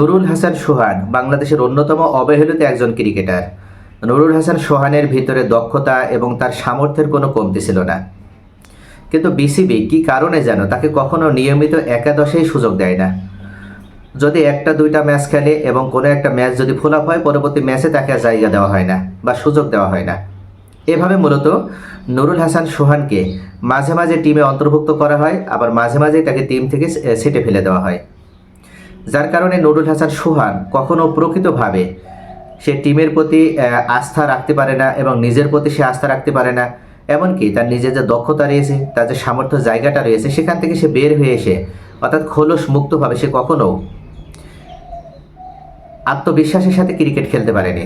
নুরুল হাসান সোহান বাংলাদেশের অন্যতম অবহেলিত একজন ক্রিকেটার। নুরুল হাসান সোহানের ভিতরে দক্ষতা এবং তার সামর্থ্যের কোনো কমতি ছিল না, কিন্তু বিসিবি কী কারণে যেন তাকে কখনো নিয়মিত একাদশেই সুযোগ দেয় না। যদি একটা দুইটা ম্যাচ খেলে এবং কোনো একটা ম্যাচ যদি ফ্লপ হয়, পরবর্তী ম্যাচে তাকে আর জায়গা দেওয়া হয় না বা সুযোগ দেওয়া হয় না। এভাবে মূলত নুরুল হাসান সোহানকে মাঝে মাঝে টিমে অন্তর্ভুক্ত করা হয়, আবার মাঝে মাঝে তাকে টিম থেকে ছেঁটে ফেলে দেওয়া হয়, যার কারণে নুরুল হাসান সোহান কখনো প্রকৃতভাবে সে টিমের প্রতি আস্থা রাখতে পারে না এবং নিজের প্রতি সে আস্থা রাখতে পারে না। এমনকি তার নিজের যে দক্ষতা রয়েছে, তার যে সামর্থ্য জায়গাটা রয়েছে, সেখান থেকে সে বের হয়ে এসে অর্থাৎ খোলস মুক্তভাবে সে কখনো আত্মবিশ্বাসের সাথে ক্রিকেট খেলতে পারেনি।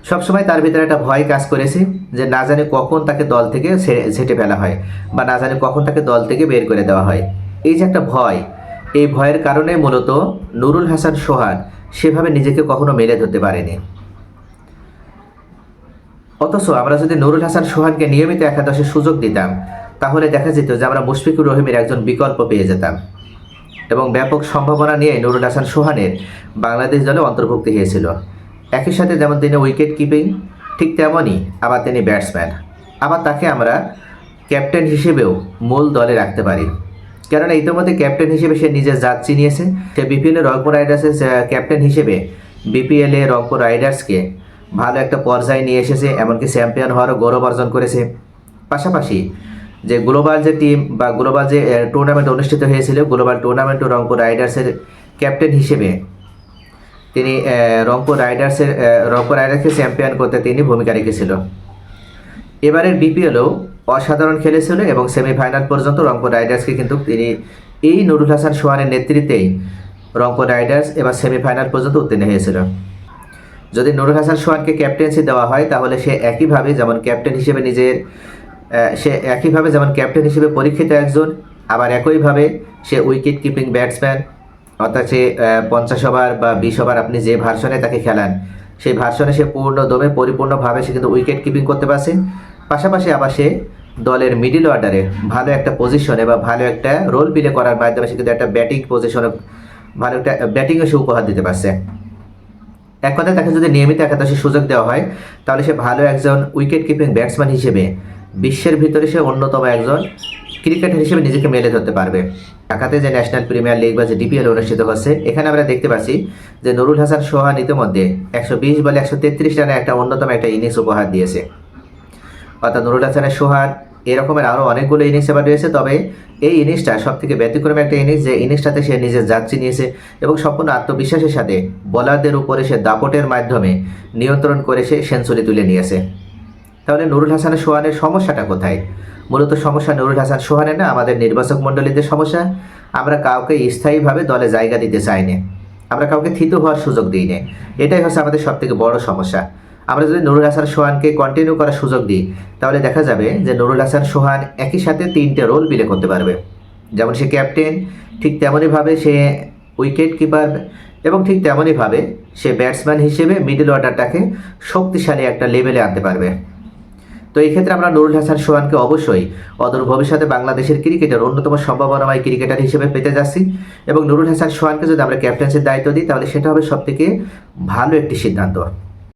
সবসময় তার ভিতরে একটা ভয় কাজ করেছে যে না জানে কখন তাকে দল থেকে ছেঁটে ফেলা হয় বা না জানে কখন তাকে দল থেকে বের করে দেওয়া হয়। এই যে একটা ভয়, এই ভয়ের কারণে মূলত নুরুল হাসান সোহান সেভাবে নিজেকে কখনো মেলে ধরতে পারেনি। অথচ আমরা যদি নুরুল হাসান সোহানকে নিয়মিত একাদশে সুযোগ দিতাম, তাহলে দেখা যেত যে আমরা মুশফিকুর রহিমের একজন বিকল্প পেয়ে যেতাম এবং ব্যাপক সম্ভাবনা নিয়ে নুরুল হাসান সোহানের বাংলাদেশ দলে অন্তর্ভুক্তি হয়েছিল। একই সাথে যেমন তিনি উইকেট কিপিং, ঠিক তেমনই আবার তিনি ব্যাটসম্যান, আবার তাকে আমরা ক্যাপ্টেন হিসেবেও মূল দলে রাখতে পারি। কেননা ইতিমধ্যে ক্যাপ্টেন হিসেবে সে নিজের জাত চিনিয়েছে। সে বিপিএলে রংপুর রাইডার্সের ক্যাপ্টেন হিসেবে বিপিএলে রংপুর রাইডার্সকে ভালো একটা পর্যায়ে নিয়ে এসেছে, এমনকি চ্যাম্পিয়ন হওয়ারও গৌরব অর্জন করেছে। পাশাপাশি যে গ্লোবাল যে টিম বা গ্লোবাল যে টুর্নামেন্ট অনুষ্ঠিত হয়েছিল, গ্লোবাল টুর্নামেন্টও রংপুর রাইডার্সের ক্যাপ্টেন হিসেবে তিনি রংপুর রাইডার্সকে চ্যাম্পিয়ন করতে তিনি ভূমিকা রেখেছিল। এবারের বিপিএলও অসাধারণ খেলেছিল এবং সেমিফাইনাল পর্যন্ত রংপুর রাইডার্সকে কিন্তু তিনি এই নুরুল হাসান সোহানের নেতৃত্বেই রংপুর রাইডার্স এবার সেমিফাইনাল পর্যন্ত উত্তীর্ণ হয়েছিল। যদি নুরুল হাসান সোহানকে ক্যাপ্টেন্সি দেওয়া হয়, তাহলে সে একইভাবে যেমন ক্যাপ্টেন হিসেবে পরীক্ষিত একজন, আবার একইভাবে সে উইকেট কিপিং ব্যাটসম্যান, অর্থাৎ সে 50 ওভার বা 20 ওভার আপনি যে ভার্সনে তাকে খেলান, সেই ভার্সনে সে পরিপূর্ণভাবে সে কিন্তু উইকেট কিপিং করতে পারছে। পাশাপাশি আবার সে দলের মিডল অর্ডারে ভালো একটা পজিশনে বা ভালো একটা রোল প্লে করার মাধ্যমে সে কিন্তু একটা ব্যাটিং পজিশনে ভালো একটা ব্যাটিংও সে উপহার দিতে পারছে। এক কথায় তাকে যদি নিয়মিত একাদশে সুযোগ দেওয়া হয়, তাহলে সে ভালো একজন উইকেট কিপিং ব্যাটসম্যান হিসেবে বিশ্বের ভিতরে সে অন্যতম একজন ক্রিকেটার হিসেবে নিজেকে মেলে ধরতে পারবে। ঢাকাতে যে ন্যাশনাল প্রিমিয়ার লিগ বা যে ডিপিএল অনুষ্ঠিত হচ্ছে, এখানে আমরা দেখতে পাচ্ছি যে নুরুল হাসান সোহান ইতিমধ্যে 120 বলে 133 রানে একটা অন্যতম একটা ইনিংস উপহার দিয়েছে। অর্থাৎ নুরুল হাসানের সোহান এরকমের আরও অনেকগুলো ইনিংস এবার রয়েছে, তবে এই ইনিংসটা সব থেকে ব্যতিক্রমী একটা ইনিংস, যে ইনিংসটাতে সে নিজের জাত চিনিয়েছে এবং সম্পূর্ণ আত্মবিশ্বাসের সাথে বোলারদের উপরে সে দাপটের মাধ্যমে নিয়ন্ত্রণ করে সে সেঞ্চুরি তুলে নিয়েছে। তাহলে নুরুল হাসানের সোহানের সমস্যাটা কোথায়? মূলত সমস্যা নুরুল হাসান সোহানের না, আমাদের নির্বাচক মণ্ডলীদের সমস্যা। আমরা কাউকে স্থায়ীভাবে দলে জায়গা দিতে চাই না, আমরা কাউকে থিতু হওয়ার সুযোগ দিই না। এটাই হচ্ছে আমাদের সবথেকে বড় সমস্যা। আমরা যদি নুরুল হাসান সোহানকে কন্টিনিউ করার সুযোগ দিই, তাহলে দেখা যাবে যে নুরুল হাসান সোহান একই সাথে 3টে রোল প্লে করতে পারবে। যেমন সে ক্যাপ্টেন, ঠিক তেমনইভাবে সে উইকেট কিপার এবং ঠিক তেমনইভাবে সে ব্যাটসম্যান হিসেবে মিডল অর্ডারটাকে শক্তিশালী একটা লেভেলে আনতে পারবে। তো এই ক্ষেত্রে আমরা নুরুল হাসান সোহানকে অবশ্যই অদূর ভবিষ্যতে বাংলাদেশের ক্রিকেটের অন্যতম সম্ভাবনাময় ক্রিকেটার হিসেবে পেতে যাচ্ছি এবং নুরুল হাসান সোহানকে যদি আমরা ক্যাপ্টেন্সির দায়িত্ব দিই, তাহলে সেটা হবে সবথেকে ভালো একটি সিদ্ধান্ত।